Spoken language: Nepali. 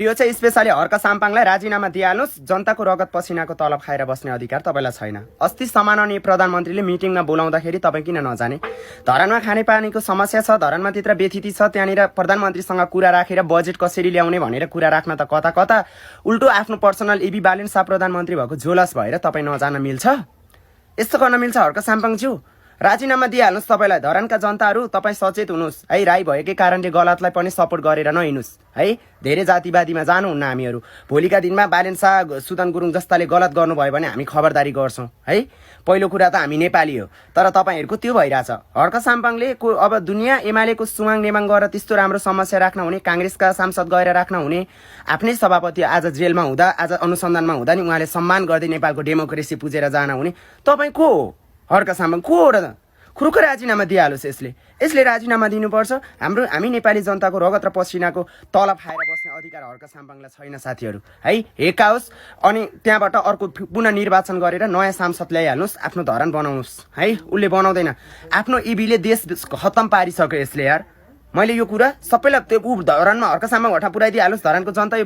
यो चाहिँ स्पेसली हर्क साम्पाङलाई राजीनामा दिइहाल्नुहोस्। जनताको रगत पसिनाको तलब खाएर बस्ने अधिकार तपाईँलाई छैन। अस्ति सम्माननीय प्रधानमन्त्रीले मिटिङमा बोलाउँदाखेरि तपाईँ किन नजाने? धरानमा खानेपानीको समस्या छ, धरानमा त्यत्र व्यथिति छ, त्यहाँनिर प्रधानमन्त्रीसँग कुरा राखेर बजेट कसरी ल्याउने भनेर कुरा राख्न त कता कता उल्टो आफ्नो पर्सनल एबी बालेन शाह प्रधानमन्त्री भएको जोलस भएर तपाईँ नजान मिल्छ? यस्तो गर्न मिल्छ हर्क साम्पाङज्यू? राजीनामा दिइहाल्नुहोस्। तपाईँलाई धरानका जनताहरू तपाईँ सचेत हुनुहोस् है। राई भएकै कारणले गलतलाई पनि सपोर्ट गरेर नहिँड्नुहोस् है। धेरै जातिवादीमा जानुहुन्न हामीहरू। भोलिका दिनमा बालेन शाह सुदन गुरुङ जस्ताले गलत गर्नुभयो भने हामी खबरदारी गर्छौँ है। पहिलो कुरा त हामी नेपाली हो, तर तपाईँहरूको त्यो भइरहेछ। हर्क साम्पाङले अब दुनियाँ एमालेको सुवाङ नेमाङ गरेर त्यस्तो राम्रो समस्या राख्न हुने, काङ्ग्रेसका सांसद गएर राख्न हुने, आफ्नै सभापति आज जेलमा हुँदा, आज अनुसन्धानमा हुँदा नि उहाँले सम्मान गर्दै नेपालको डेमोक्रेसी पुजेर जान हुने तपाईँ को हो? हर्क साम्पाङ को हो र? खुरुक राजीनामा दिइहाल्नुहोस्। यसले राजीनामा दिनुपर्छ। हामी नेपाली जनताको रगत र पसिनाको तलब खाएर बस्ने अधिकार हर्क साम्पाङलाई छैन साथीहरू है। हेकाओस् अनि त्यहाँबाट अर्को पुनः निर्वाचन गरेर नयाँ सांसद ल्याइहाल्नुहोस्, आफ्नो धरान बनाउनुहोस् है। उसले बनाउँदैन, आफ्नो इबीले देश खत्तम पारिसक्यो यसले यार। मैले यो कुरा सबैलाई त्यो धरानमा हर्क साम्पाङ हटा पुऱ्याइदिइहाल्नुहोस्। धरानको जनता